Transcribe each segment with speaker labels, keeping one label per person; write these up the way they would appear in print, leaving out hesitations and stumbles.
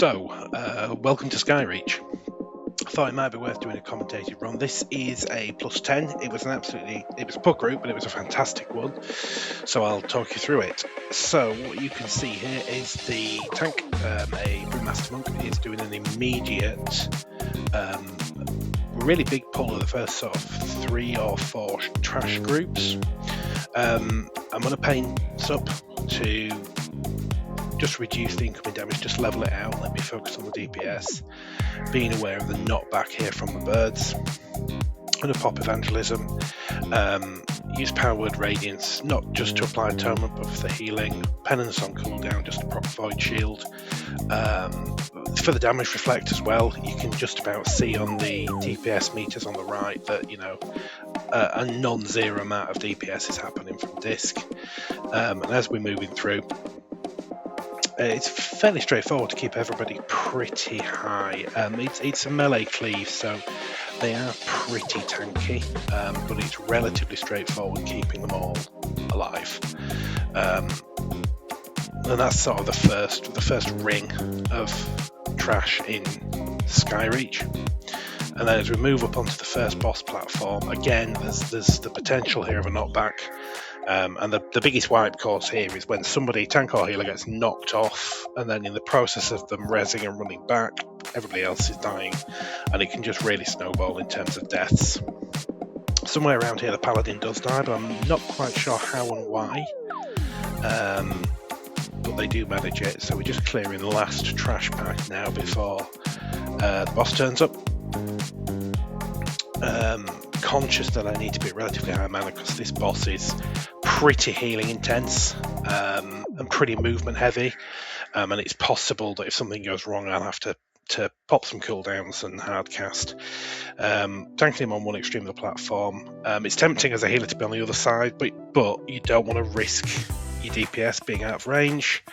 Speaker 1: Welcome to Skyreach. I thought it might be worth doing a commentated run. This is a +10. It was a pug group, but it was a fantastic one. So I'll talk you through it. So what you can see here is the tank, a Brewmaster Monk, is doing an immediate, really big pull of the first sort of 3 or 4 trash groups. I'm going to paint SUP to just reduce the incoming damage, just level it out, let me focus on the DPS, being aware of the knockback here from the birds. I'm going to pop Evangelism, use Power Word Radiance, not just to apply atonement but for the healing, Penance on cooldown just to proc Void Shield. For the damage reflect as well, you can just about see on the DPS meters on the right that, you know, a non-zero amount of DPS is happening from disc. And as we're moving through, it's fairly straightforward to keep everybody pretty high. It's a melee cleave, so they are pretty tanky, but it's relatively straightforward keeping them all alive. And that's sort of the first ring of trash in Skyreach. And then as we move up onto the first boss platform, again, there's the potential here of a knockback. And the biggest wipe course here is when somebody, tank or healer, gets knocked off, and then in the process of them rezzing and running back, everybody else is dying, and it can just really snowball in terms of deaths. Somewhere around here the paladin does die, but I'm not quite sure how and why. But they do manage it, so we're just clearing the last trash pack now before the boss turns up. Conscious that I need to be at relatively high mana because this boss is pretty healing intense and pretty movement heavy, and it's possible that if something goes wrong I'll have to pop some cooldowns and hardcast. Tanking him on one extreme of the platform. It's tempting as a healer to be on the other side, but you don't want to risk your DPS being out of range.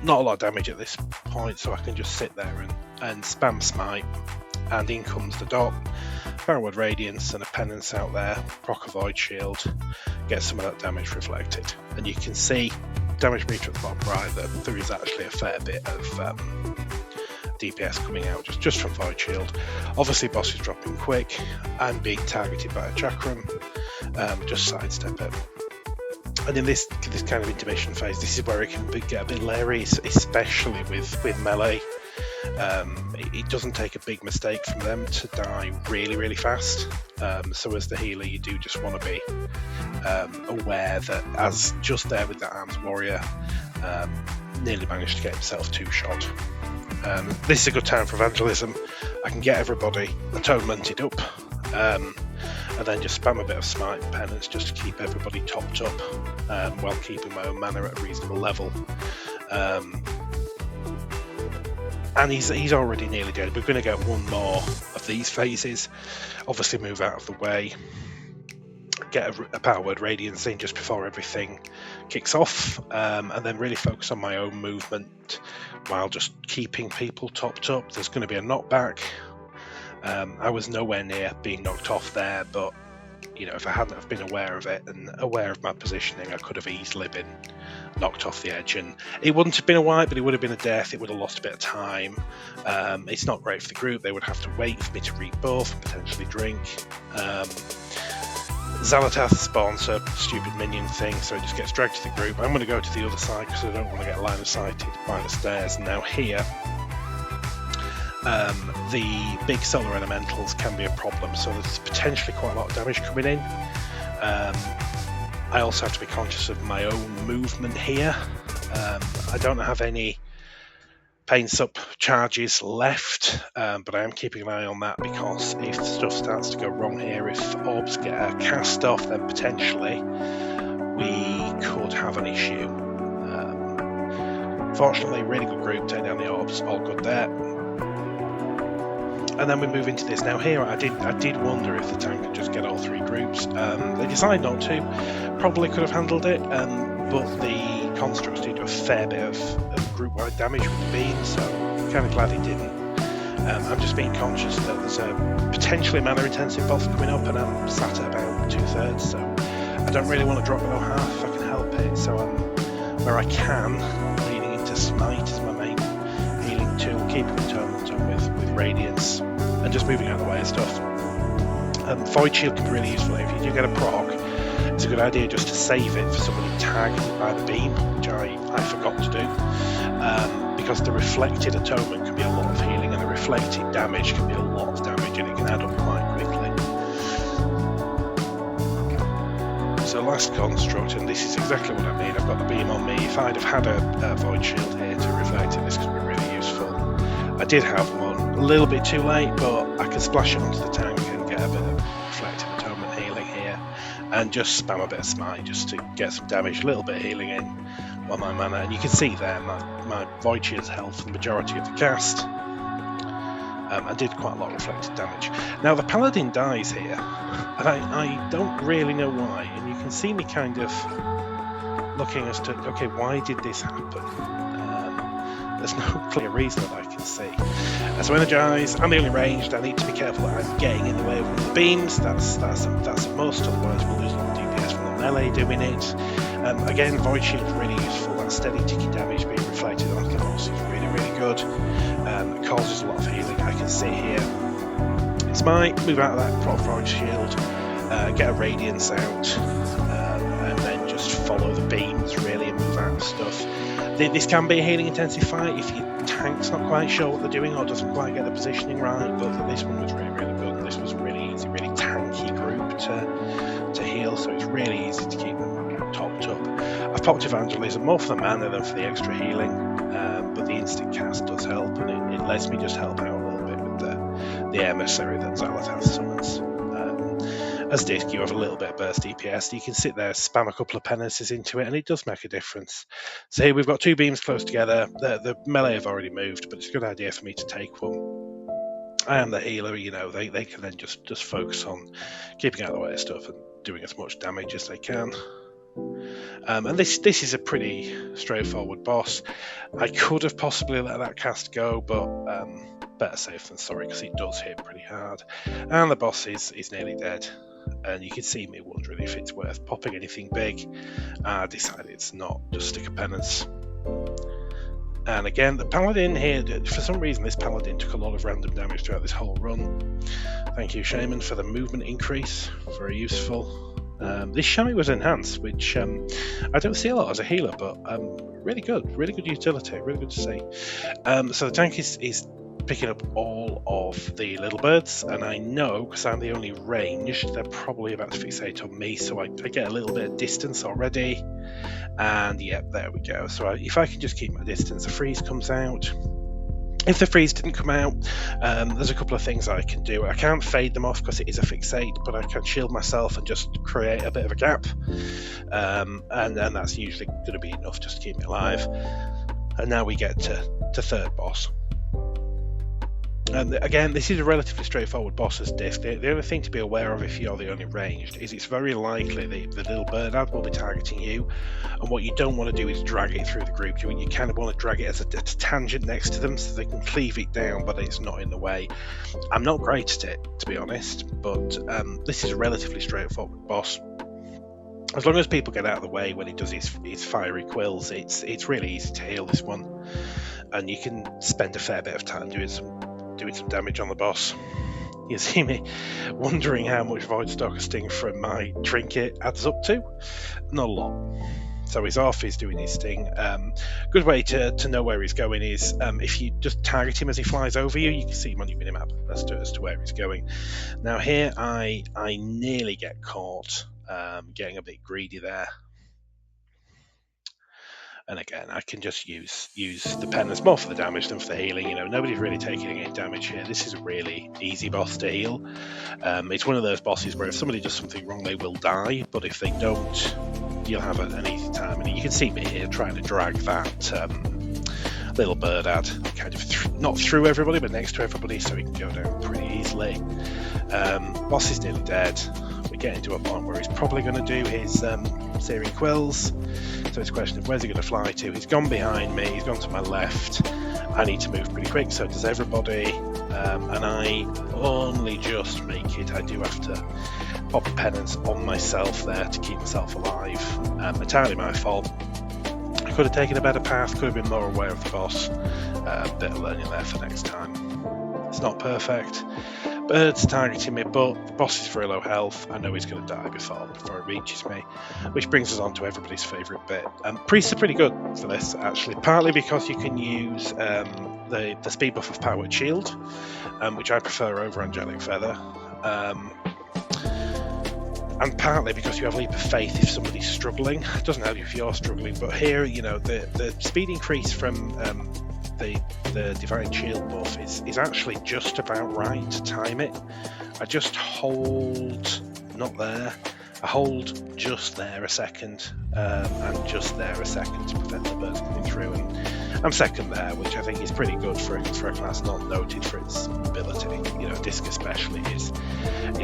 Speaker 1: Not a lot of damage at this point, so I can just sit there and spam smite, and in comes the dot. Powerword Radiance and a Penance out there, proc a Void Shield, get some of that damage reflected. And you can see, damage meter at the bottom right, that there is actually a fair bit of DPS coming out just from Void Shield. Obviously boss is dropping quick, and being targeted by a Chakram, just sidestep it. And in this kind of intermission phase, this is where it can get a bit leery, especially with melee. It doesn't take a big mistake from them to die really, really fast. So as the healer, you do just want to be aware that, as just there with that Arms Warrior, nearly managed to get himself 2-shot. This is a good time for Evangelism. I can get everybody atonemented up, and then just spam a bit of Smite and Penance just to keep everybody topped up, while keeping my own mana at a reasonable level. And he's already nearly dead. We're going to get one more of these phases. Obviously move out of the way. Get a Power Word Radiance in just before everything kicks off. And then really focus on my own movement while just keeping people topped up. There's going to be a knockback. I was nowhere near being knocked off there, but you know, if I hadn't have been aware of it and aware of my positioning, I could have easily been knocked off the edge, and it wouldn't have been a wipe, but it would have been a death. It would have lost a bit of time. It's not great for the group. They would have to wait for me to rebuff and potentially drink. Xalatath spawns a stupid minion thing, so it just gets dragged to the group. I'm going to go to the other side because I don't want to get line of sighted by the stairs. Now here, the big solar elementals can be a problem, so there's potentially quite a lot of damage coming in. I also have to be conscious of my own movement here. I don't have any Pain Sup charges left, but I am keeping an eye on that, because if stuff starts to go wrong here, if orbs get a cast off, then potentially we could have an issue. Fortunately, really good group, take down the orbs, all good there. And then we move into this. Now here, I did wonder if the tank could just get all 3 groups. They decided not to. Probably could have handled it, but the constructs did do a fair bit of group-wide damage with the beam, so I'm kind of glad he didn't. I'm just being conscious that there's a potentially mana-intensive boss coming up, and I'm sat at about 2/3, so I don't really want to drop below half if I can help it. So I'm, where I can, leaning into Smite as my main healing tool, keeping radiance, and just moving out of the way of stuff. Void Shield can be really useful. If you do get a proc, it's a good idea just to save it for somebody targeted by the beam, which I forgot to do, because the reflected atonement can be a lot of healing, and the reflected damage can be a lot of damage, and it can add up quite quickly. So last construct, and this is exactly what I mean. I've got the beam on me. If I'd have had a Void Shield here to reflect it, this could be really useful. I did have one a little bit too late, but I can splash it onto the tank and get a bit of reflective atonement healing here, and just spam a bit of smite just to get some damage, a little bit of healing in on my mana. And you can see there my Void Shield's health for the majority of the cast. I did quite a lot of reflected damage. Now the Paladin dies here, and I don't really know why, and you can see me kind of looking as to, okay, why did this happen? There's no clear reason that I can see. So energize, I'm the only ranged, I need to be careful that I'm getting in the way of one of the beams, that's a must, otherwise we'll lose a lot of DPS from the melee doing it. Again, Void Shield's really useful, that steady ticky damage being reflected onto the boss is really, really good. It causes a lot of healing, I can see here. Smite, move out of that proc Void Shield, get a Radiance out, and then just follow the beams really and move out of stuff. This can be a healing intensive fight if your tank's not quite sure what they're doing or doesn't quite get the positioning right, but this one was really, really good, and this was really easy, really tanky group to heal, so it's really easy to keep them topped up. I've popped Evangelism more for the mana than for the extra healing, but the instant cast does help, and it lets me just help out a little bit with the emissary that Xalath summons. As Disc, you have a little bit of burst DPS. You can sit there, spam a couple of penances into it, and it does make a difference. So here we've got two beams close together. The melee have already moved, but it's a good idea for me to take one. I am the healer, you know, they can then just focus on keeping out of the way of stuff and doing as much damage as they can. And this is a pretty straightforward boss. I could have possibly let that cast go, but better safe than sorry, because it does hit pretty hard. And the boss is nearly dead. And you can see me wondering if it's worth popping anything big. I decided it's not, just stick a penance. And again, the Paladin here, for some reason this Paladin took a lot of random damage throughout this whole run. Thank you, Shaman, for the movement increase, very useful. This Chamois was enhanced, which I don't see a lot as a healer, but really good utility, really good to see. So the tank is picking up all of the little birds, and I know, because I'm the only ranged, they're probably about to fixate on me, so I get a little bit of distance already, and yep, there we go. So if I can just keep my distance, the freeze comes out. If the freeze didn't come out, there's a couple of things I can do. I can't fade them off because it is a fixate, but I can shield myself and just create a bit of a gap, and that's usually going to be enough just to keep me alive. And now we get to third boss. And again, this is a relatively straightforward boss as Disc. The only thing to be aware of if you're the only ranged is it's very likely the little bird ad will be targeting you, and what you don't want to do is drag it through the group. You kind of want to drag it as a tangent next to them so they can cleave it down, but it's not in the way. I'm not great at it, to be honest, but this is a relatively straightforward boss. As long as people get out of the way when it does its fiery quills, it's really easy to heal this one, and you can spend a fair bit of time doing some damage on the boss. You see me wondering how much Void Stalker Sting from my trinket adds up to. Not a lot. So he's off, he's doing his sting. Good way to know where he's going is if you just target him as he flies over you, you can see him on your minimap as to where he's going. Now here I nearly get caught getting a bit greedy there. And again, I can just use the penance more for the damage than for the healing. You know, nobody's really taking any damage here. This is a really easy boss to heal. It's one of those bosses where if somebody does something wrong, they will die. But if they don't, you'll have an easy time. And you can see me here trying to drag that little bird ad kind of not through everybody, but next to everybody, so he can go down pretty easily. Boss is nearly dead. We're getting to a point where he's probably going to do his searing quills. So it's a question of where's he going to fly to. He's gone behind me, he's gone to my left. I need to move pretty quick, so does everybody. And I only just make it. I do have to pop a penance on myself there to keep myself alive. Entirely my fault. I could have taken a better path, could have been more aware of the boss. Bit of learning there for next time. It's not perfect. Birds targeting me, but the boss is very low health. I know he's going to die before it reaches me, which brings us on to everybody's favourite bit. Priests are pretty good for this, actually, partly because you can use the speed buff of Powered Shield, which I prefer over Angelic Feather, and partly because you have Leap of Faith if somebody's struggling. It doesn't help you if you're struggling, but here, you know, the speed increase from the Divine Shield buff is actually just about right to time it. I just hold, not there, I hold just there a second, and just there a second to prevent the birds coming through, and I'm second there, which I think is pretty good for a class not noted for its ability. You know, Disc especially is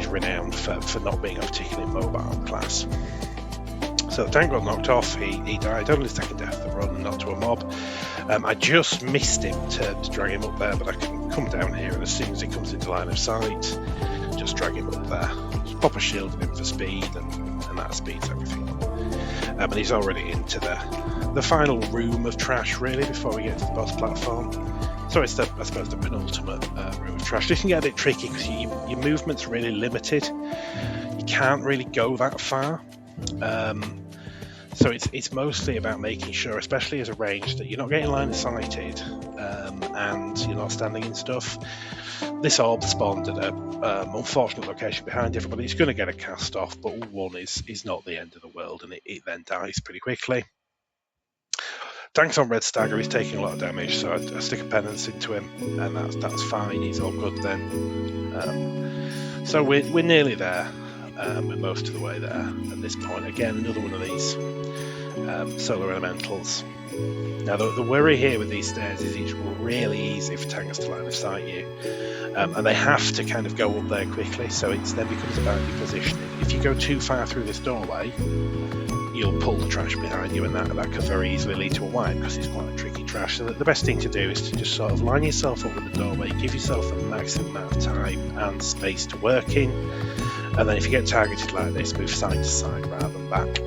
Speaker 1: renowned for not being a particularly mobile class. So the tank got knocked off, he died, only his second death of the run, not to a mob. I just missed him to drag him up there, but I can come down here, and as soon as he comes into line of sight, just drag him up there. Just pop a shield in him for speed, and that speeds everything up. And he's already into the final room of trash, really, before we get to the boss platform. So it's, I suppose, the penultimate room of trash. This can get a bit tricky because your movement's really limited. You can't really go that far. So it's mostly about making sure, especially as a range, that you're not getting line of sighted, and you're not standing in stuff. This orb spawned at an unfortunate location behind everybody. It's going to get a cast off, but one is not the end of the world, and it then dies pretty quickly. Tank's on Red Stagger, he's taking a lot of damage, so I stick a penance into him, and that's fine, he's all good then. So we're nearly there. We're most of the way there at this point. Again, another one of these solar elementals. Now, the worry here with these stairs is it's really easy for tanks to line of sight you, and they have to kind of go up there quickly, so it then becomes about your positioning. If you go too far through this doorway, you'll pull the trash behind you, and that could very easily lead to a wipe because it's quite a tricky trash. So the best thing to do is to just sort of line yourself up with the doorway, give yourself the maximum amount of time and space to work in, and then if you get targeted like this, move side to side rather than back.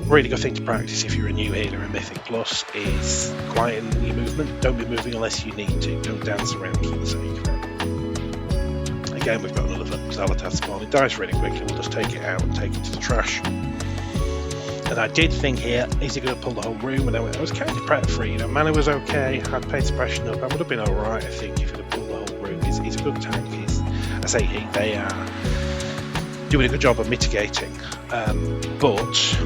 Speaker 1: Really good thing to practice if you're a new healer in Mythic Plus is quieten your movement. Don't be moving unless you need to. Don't dance around for the sake of it. Again, we've got another Xalatath spawn. It dies really quickly. We'll just take it out and take it to the trash. And I did think here, is he going to pull the whole room? And I was kind of prepped for it. You know, mana was okay, had pain suppression up. I would have been alright, I think, if he'd have pulled the whole room. He's a good tank. They are doing a good job of mitigating. But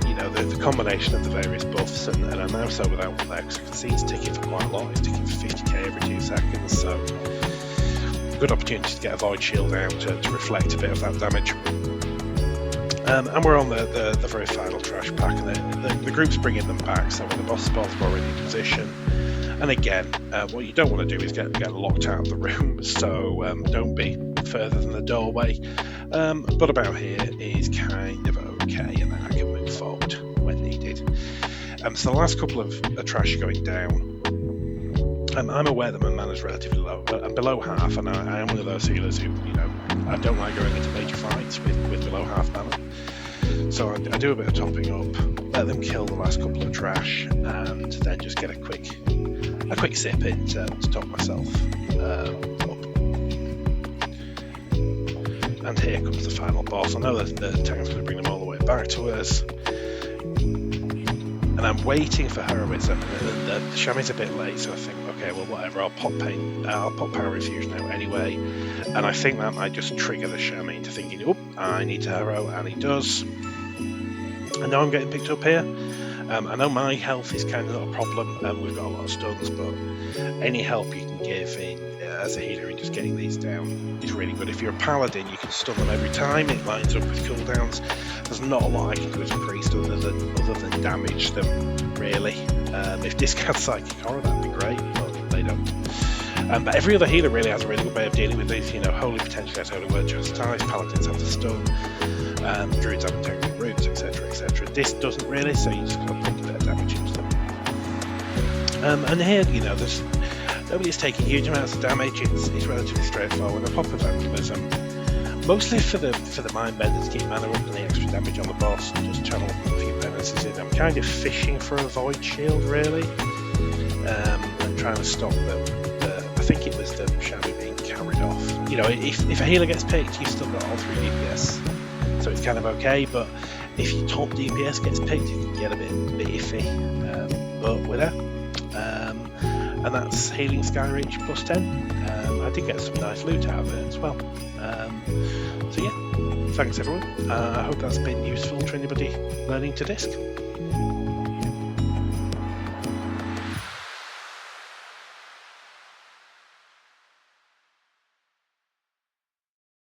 Speaker 1: you know, the combination of the various buffs, and I'm now so without one there because I can see he's ticking for quite a lot. He's ticking for 50k every 2 seconds, so good opportunity to get a void shield out to reflect a bit of that damage. And we're on the very final trash pack, and the group's bringing them back, so when the boss spawns, we're already in position. And again, what you don't want to do is get locked out of the room, so don't be further than the doorway. But about here is kind of okay, and then I can move forward when needed. So the last couple of trash going down, I'm aware that my mana's relatively low, but I'm below half, and I am one of those healers who, you know, I don't like going into major fights with below half mana. So I do a bit of topping up, let them kill the last couple of trash, and then just get a quick sip in to top myself up. And here comes the final boss. I know that the tank's going to bring them all the way back to us, and I'm waiting for heroism. The Shami's a bit late, so I think, okay, well, whatever. I'll pop Power Infusion out anyway, and I think that might just trigger the Shami into thinking, "Oh, I need to hero," and he does. I know I'm getting picked up here. I know my health is kind of not a problem. We've got a lot of stuns, but any help you can give as a healer in just getting these down is really good. If you're a paladin, you can stun them every time. It lines up with cooldowns. There's not a lot I can do as a priest other than damage them, really. If discard Psychic Horror, that'd be great, but they don't. But every other healer really has a really good way of dealing with these. You know, Holy potentially has Holy Word Chastise, Paladins have the stun, Druids have Integrity Roots, etc, etc. This doesn't really, so you just got to put a bit of damage into them. And here, you know, nobody's taking huge amounts of damage. It's relatively straightforward. A pop of Vandalism, mostly for the Mind Bender to keep mana up and the extra damage on the boss, and just channel a few penances in. I'm kind of fishing for a Void Shield, really. I'm trying to stop the think it was the Shadow being carried off. You know, if a healer gets picked, you've still got all 3 DPS, so it's kind of okay. But if your top DPS gets picked, it can get a bit iffy. But we're there, and that's healing Skyreach plus 10. I did get some nice loot out of it as well. So yeah, thanks everyone. I hope that's been useful to anybody learning to disc.